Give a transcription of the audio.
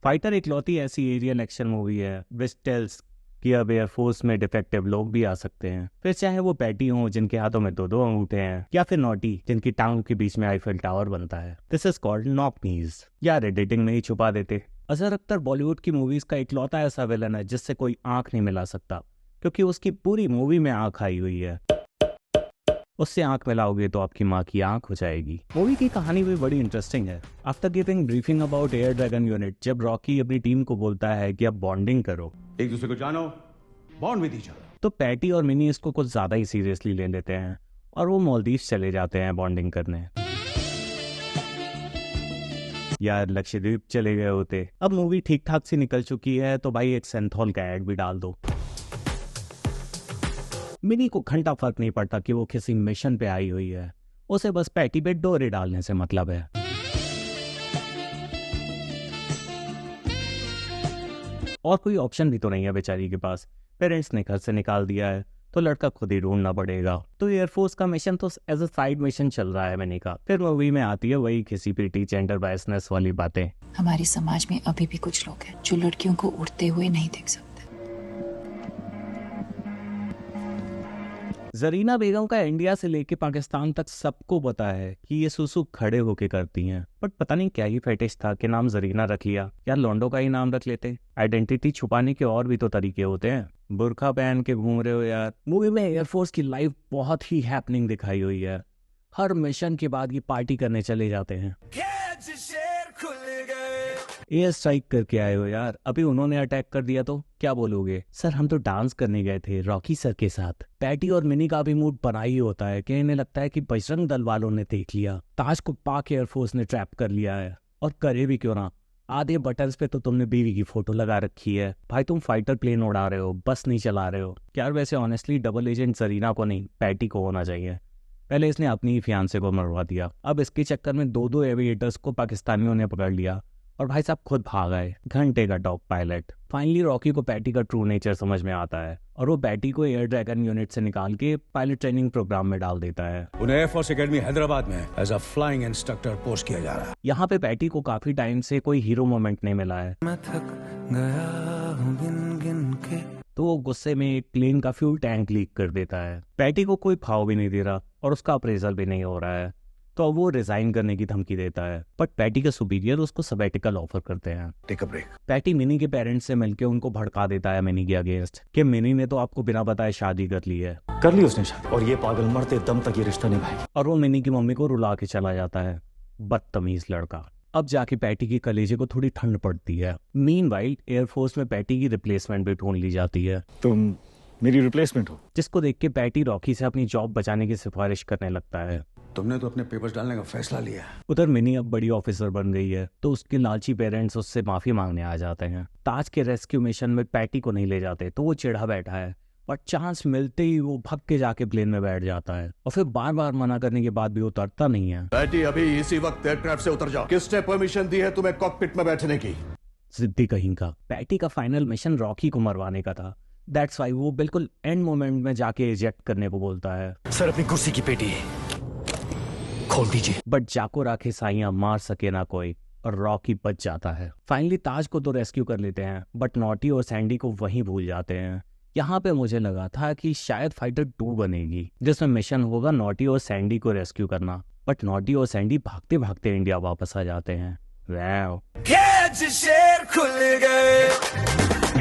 Fighter इकलौती ऐसी Ariane action movie है विच टेल्स कि अब एयरफोर्स में डिफेक्टिव लोग भी आ सकते हैं, फिर चाहे वो पैटी हों जिनके हाथों में दो अंगूठे हैं, या फिर नॉटी जिनकी टांगों के बीच में आईफिल टावर बनता है। दिस इज कॉल्ड नॉक नीज। यार एडिटिंग में ही छुपा देते। अजहर अख्तर बॉलीवुड की मूवीज का इकलौता ऐसा विलन है जिससे कोई आंख नहीं मिला सकता, क्योंकि उसकी पूरी मूवी में आंख आई हुई है। उससे आंख मिलाओगे तो आपकी माँ की आंख हो जाएगी। मूवी की कहानी भी बड़ी इंटरेस्टिंग है। After giving briefing about air dragon unit, जब रॉकी अपनी टीम को बोलता है कि अब बॉन्डिंग करो, एक दूसरे को जानो, बॉन्ड विद ईच अदर, तो पैटी और मिनी इसको कुछ ज्यादा ही सीरियसली ले लेते हैं और वो मालदीव चले जाते हैं बॉन्डिंग करने। यार लक्षद्वीप चले गए होते। अब मूवी ठीक ठाक सी निकल चुकी है तो भाई एक सेंथॉल का एड भी डाल दो। मिनी को घंटा फर्क नहीं पड़ता कि वो किसी मिशन पे आई हुई है, उसे बस पैटी पे डोरे डालने से मतलब है। और कोई ऑप्शन भी तो नहीं है बेचारी के पास, पेरेंट्स ने घर से निकाल दिया है तो लड़का खुद ही ढूंढना पड़ेगा। तो एयरफोर्स का मिशन तो एज अ साइड मिशन चल रहा है मिनी का। फिर मूवी में आती है वही किसी पीटी जेंडर बायसनेस वाली बातें। हमारे समाज में अभी भी कुछ लोग हैं जो लड़कियों को उड़ते हुए नहीं देख सकते। जरीना बेगम का इंडिया से लेके पाकिस्तान तक सबको पता है कि ये सुसु खड़े होके करती हैं, बट पता नहीं क्या ही फेटिश था कि नाम जरीना रख लिया। यार लोंडो का ही नाम रख लेते। आइडेंटिटी छुपाने के और भी तो तरीके होते हैं। बुर्का पहन के घूम रहे हो यार। मूवी में एयरफोर्स की लाइफ बहुत ही हैपनिंग दिखाई हुई है। हर मिशन के बाद ये पार्टी करने चले जाते हैं। एयर स्ट्राइक करके आए हो यार, अभी उन्होंने अटैक कर दिया तो क्या बोलोगे? सर हम तो डांस करने गए थे रॉकी सर के साथ। पैटी और मिनी का भी मूड बना ही होता है कि इन्हें लगता है कि बजरंग दल वालों ने देख लिया, ताज को पाक एयरफोर्स ने ट्रैप कर लिया है। और करे भी क्यों ना, आधे बटन्स पे तो तुमने बीवी की फोटो लगा रखी है। भाई तुम फाइटर प्लेन उड़ा रहे हो, बस नहीं चला रहे हो। यार वैसे ऑनेस्टली डबल एजेंट जरीना को नहीं पैटी को होना चाहिए। पहले इसने अपनी ही फियांसे को मरवा दिया, अब इसके चक्कर में दो एविएटर्स को पाकिस्तानियों ने पकड़ लिया और भाई साहब खुद भाग आए। घंटे का डॉग पायलट। फाइनली रॉकी को पैटी का ट्रू नेचर समझ में आता है और वो पैटी को एयर ड्रैगन यूनिट से निकाल के पायलट ट्रेनिंग प्रोग्राम में डाल देता है। उन्हें एयरफोर्स एकेडमी हैदराबाद में as a flying instructor post किया जा रहा है। यहाँ पे पैटी को काफी टाइम से कोई हीरो मोमेंट नहीं मिला है, मैं थक गया हूं गिन गिन के। तो वो गुस्से में एक प्लेन का फ्यूल टैंक लीक कर देता है। पैटी को कोई भाव भी नहीं दे रहा और उसका अप्रेजल भी नहीं हो रहा है, तो वो रिजाइन करने की धमकी देता है। बट पैटी के सुपीरियर उसको सबैटिकल ऑफर करते हैं। Take a break. Patty Mini के पेरेंट्स से मिलके उनको भड़का देता है मिनी के अगेंस्ट कि मिनी ने तो आपको बिना बताए शादी कर ली है। कर ली उसने शादी, और ये पागल मरते दम तक ये रिश्ता निभाएगी। और वो मिनी की मम्मी को रुला के चला जाता है। बदतमीज लड़का। अब जाके पैटी की कलेजे को थोड़ी ठंड पड़ती है। मीनवाइल एयरफोर्स में पैटी की रिप्लेसमेंट भी ढूंढ ली जाती है। तुम मेरी रिप्लेसमेंट हो। जिसको देख के पैटी रॉकी से अपनी जॉब बचाने की सिफारिश करने लगता है। तुमने तो अपने पेपर्स डालने का फैसला लिया है। उधर मिनी अब बड़ी ऑफिसर बन गई है तो उसके लालची पेरेंट्स उससे माफी मांगने आ जाते हैं। ताज के रेस्क्यू मिशन में पैटी को नहीं ले जाते तो वो चिढ़ा बैठा है, बट चांस मिलते ही वो भग के जाके प्लेन में बैठ जाता है और फिर बार बार मना करने के बाद भी उतरता नहीं है। पैटी अभी इसी वक्त एयरक्राफ्ट से उतर जाओ। किसने परमिशन दी है तुम्हें कॉकपिट में बैठने की? जिद्दी कहीं का। पैटी का फाइनल मिशन रॉकी को मरवाने का था। दैट्स वाई वो बिल्कुल एंड मोमेंट में जाके इजेक्ट करने को बोलता है। सर अपनी कुर्सी की पेटी खोल दीजिए। बट जाको राखे साइयां मार सके ना कोई और रॉकी बच जाता है। फाइनली ताज को तो रेस्क्यू कर लेते हैं बट नॉटी और सैंडी को वहीं भूल जाते हैं। यहाँ पे मुझे लगा था कि शायद फाइटर 2 बनेगी जिसमें मिशन होगा नॉटी और सैंडी को रेस्क्यू करना, बट नॉटी और सैंडी भागते भागते इंडिया वापस आ जाते हैं। वाओ। शेर खुल गए।